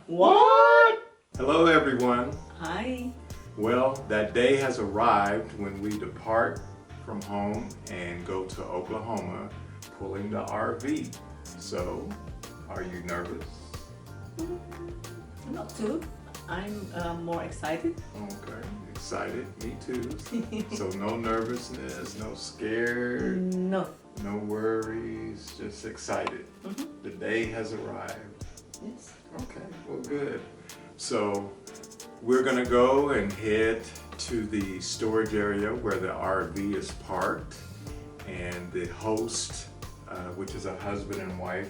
What? Hello everyone. Hi. Well, that day has arrived when we depart from home and go to Oklahoma pulling the RV. So, are you nervous? Not too. I'm more excited. Okay, excited. Me too. So no nervousness, no scared, No. no worries, just excited. The day has arrived. Yes. Okay, well good. So we're gonna go and head to the storage area where the RV is parked, and the host, which is a husband and wife,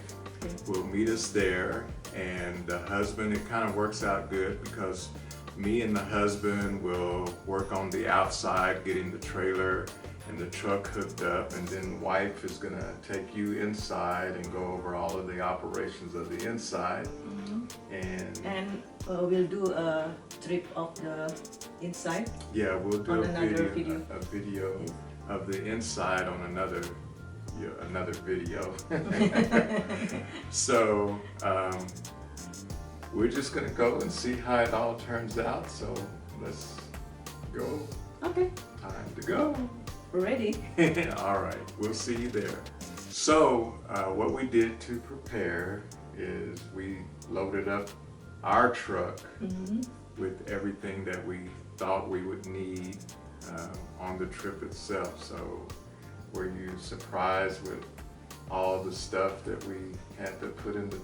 will meet us there. And the husband, it kind of works out good because me and the husband will work on the outside, getting the trailer and the truck hooked up, and then the wife is gonna take you inside and go over all of the operations of the inside. And we'll do a trip of the inside. Yeah, we'll do On a another video, video. a video Yes. of the inside on another video. So we're just gonna go and see how it all turns out. So let's go. Okay. Time to go. Ready? All right, we'll see you there. So what we did to prepare is we loaded up our truck with everything that we thought we would need on the trip itself. So were you surprised with all the stuff that we had to put in the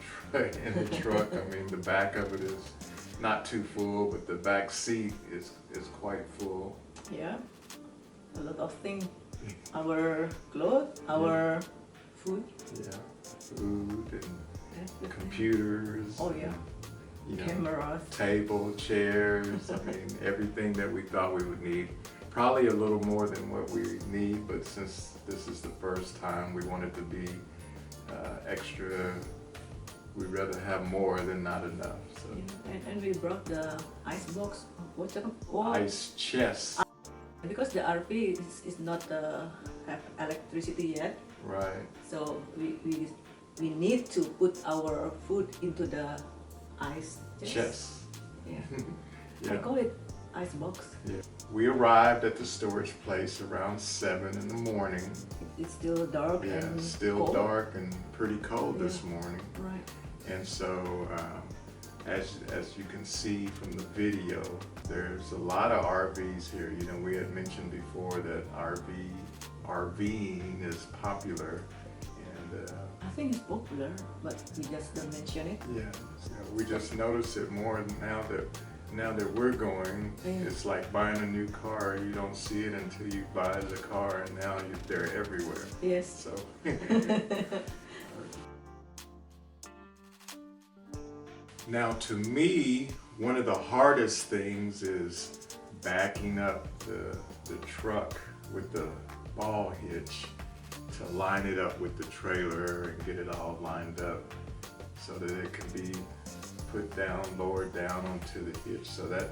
truck? I mean, the back of it is not too full, but the back seat is quite full. Yeah. A lot of things. Our clothes, our food. Yeah, food and Everything. computers. Oh yeah. You know, Cameras. table, chairs. I mean, everything that we thought we would need. Probably a little more than what we need, but since this is the first time, we wanted to be extra. We'd rather have more than not enough. So, Yeah. And we brought the ice box. What's it called? ice chest. Because the RV is not have electricity yet, Right. so we need to put our food into the ice Chest. Yeah. I Yeah. call it ice box. Yeah. We arrived at the storage place around 7 in the morning. It's still dark Yeah, and still cold. dark and pretty cold this morning. Right. And so, as you can see from the video, there's a lot of RVs here. You know, we had mentioned before that RVing is popular, and I think it's popular, but we just don't mention it. yeah, so we just notice it more now that we're going. Yeah. It's like buying a new car. You don't see it until you buy the car, and now they're everywhere. Yes. So. Now, to me, one of the hardest things is backing up the truck with the ball hitch to line it up with the trailer and get it all lined up so that it can be put down, lowered down onto the hitch. So that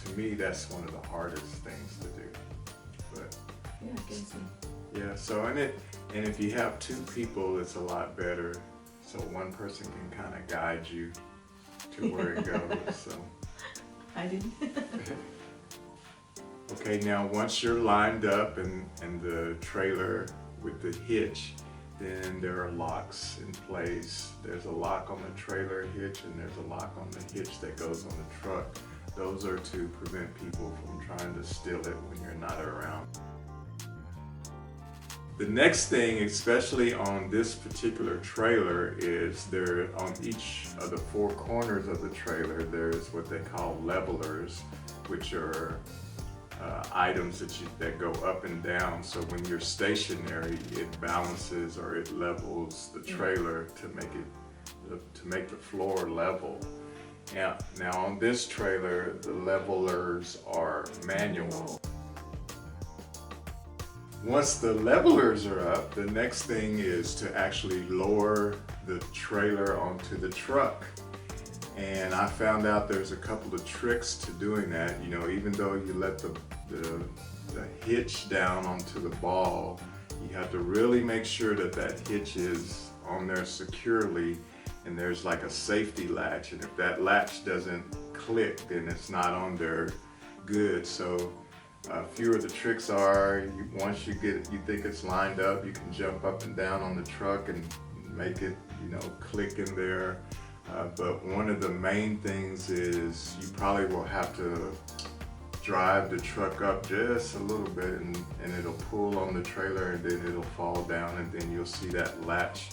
to me, that's one of the hardest things to do. But Yeah, I can see. yeah, so and if you have two people, it's a lot better. So one person can kind of guide you to where it goes. So I didn't. okay, now once you're lined up and the trailer with the hitch, then there are locks in place. There's a lock on the trailer hitch and there's a lock on the hitch that goes on the truck. Those are to prevent people from trying to steal it when you're not around. The next thing, especially on this particular trailer, is there on each of the four corners of the trailer, there's what they call levelers, which are items that go up and down. So when you're stationary, it balances or it levels the trailer to make the floor level. Now on this trailer, the levelers are manual. Once the levelers are up, the next thing is to actually lower the trailer onto the truck. And I found out there's a couple of tricks to doing that. You know, even though you let the hitch down onto the ball, you have to really make sure that hitch is on there securely and there's like a safety latch, and if that latch doesn't click, then it's not on there good. So a few of the tricks are, once you think it's lined up, you can jump up and down on the truck and make it, click in there. But one of the main things is you probably will have to drive the truck up just a little bit, and it'll pull on the trailer, and then it'll fall down, and then you'll see that latch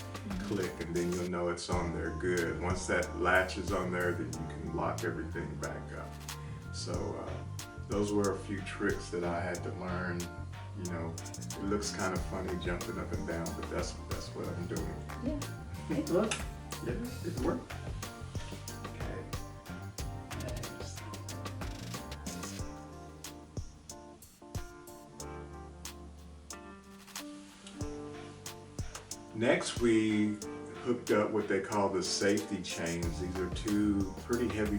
click, and then you'll know it's on there good. Once that latch is on there, then you can lock everything back up. So those were a few tricks that I had to learn. It looks kind of funny jumping up and down, but that's what I'm doing. Yeah, it works. Yeah, it worked. Okay. Next. Next, we hooked up what they call the safety chains. These are two pretty heavy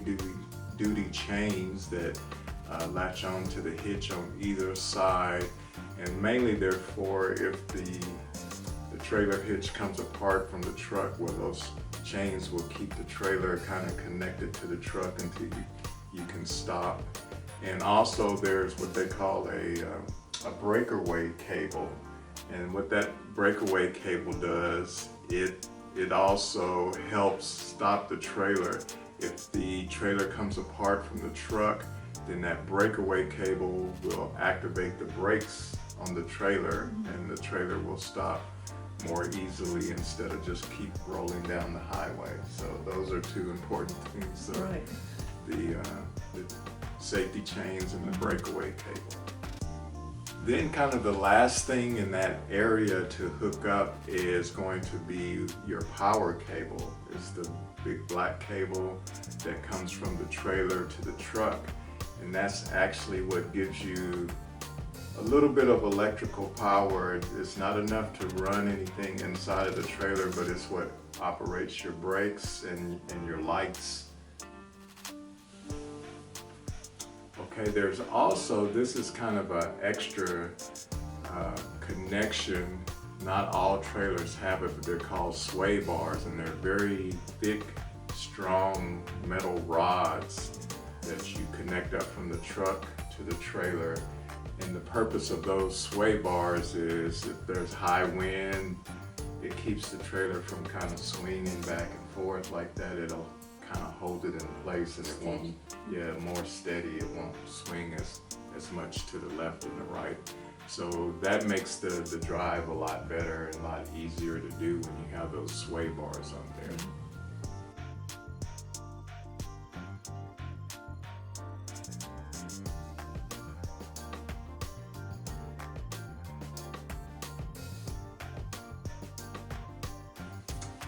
duty chains that latch on to the hitch on either side, and mainly they're for if the trailer hitch comes apart from the truck, where those chains will keep the trailer kind of connected to the truck until you can stop. And also there's what they call a breakaway cable, and what that breakaway cable does, it also helps stop the trailer. If the trailer comes apart from the truck, then that breakaway cable will activate the brakes on the trailer, and the trailer will stop more easily instead of just keep rolling down the highway. So those are two important things, Right. the safety chains and the breakaway cable. Then kind of the last thing in that area to hook up is going to be your power cable. It's the big black cable that comes from the trailer to the truck, and that's actually what gives you a little bit of electrical power. It's not enough to run anything inside of the trailer, but it's what operates your brakes and your lights. Okay, there's also, this is kind of an extra connection. Not all trailers have it, but they're called sway bars, and they're very thick, strong metal rods that you connect up from the truck to the trailer. And the purpose of those sway bars is if there's high wind, it keeps the trailer from kind of swinging back and forth like that. It'll kind of hold it in place, and it won't, more steady. It won't swing as much to the left and the right. So that makes the drive a lot better and a lot easier to do when you have those sway bars on there.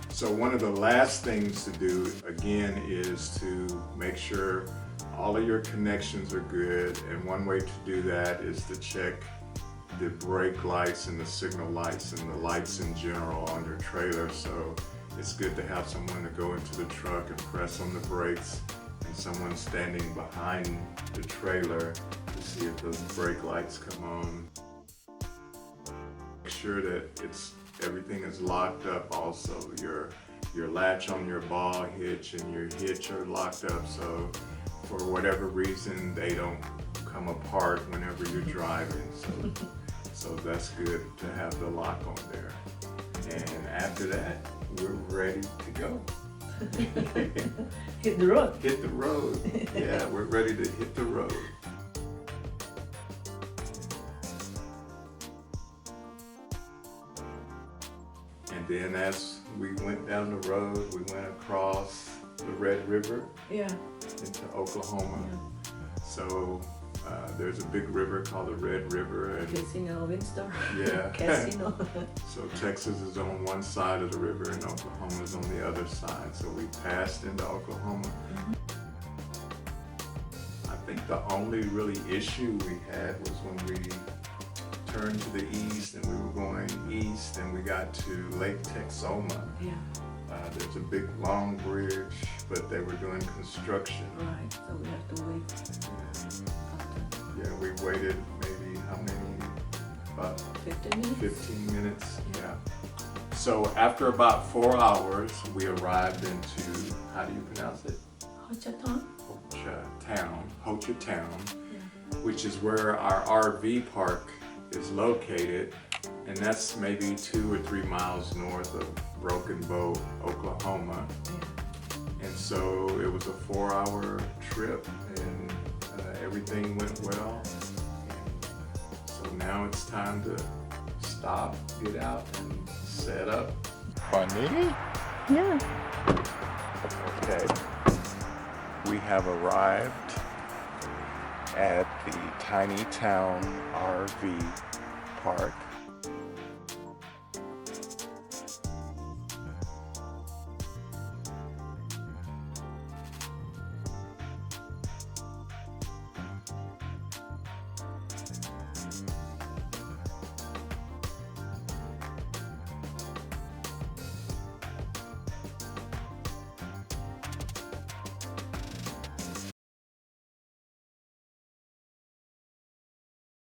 So one of the last things to do, again, is to make sure all of your connections are good. And one way to do that is to check the brake lights and the signal lights and the lights in general on your trailer. So it's good to have someone to go into the truck and press on the brakes, and someone standing behind the trailer to see if those brake lights come on. Make sure that everything is locked up also. Your latch on your ball hitch and your hitch are locked up, so for whatever reason they don't come apart whenever you're driving. So that's good to have the lock on there. And after that, we're ready to go. Hit the road. Hit the road. Yeah, we're ready to hit the road. And then as we went down the road, we went across the Red River into Oklahoma. So there's a big river called the Red River. And Casino, Windstar. Yeah. Casino. So Texas is on one side of the river and Oklahoma is on the other side. So we passed into Oklahoma. I think the only really issue we had was when we turned to the east and we were going east and we got to Lake Texoma. Yeah. There's a big long bridge, but they were doing construction. Right, so we have to wait. Yeah, we waited maybe how many? About 15 minutes? 15 minutes, yeah. So after about 4 hours, we arrived into, how do you pronounce it? Hochaton? Hochatown, which is where our RV park is located, and that's maybe 2 or 3 miles north of Broken Bow, Oklahoma. And so it was a 4-hour trip, and everything went well. And so now it's time to stop, get out, and set up. Funny? Yeah. Okay. We have arrived at the Tiny Town RV Park.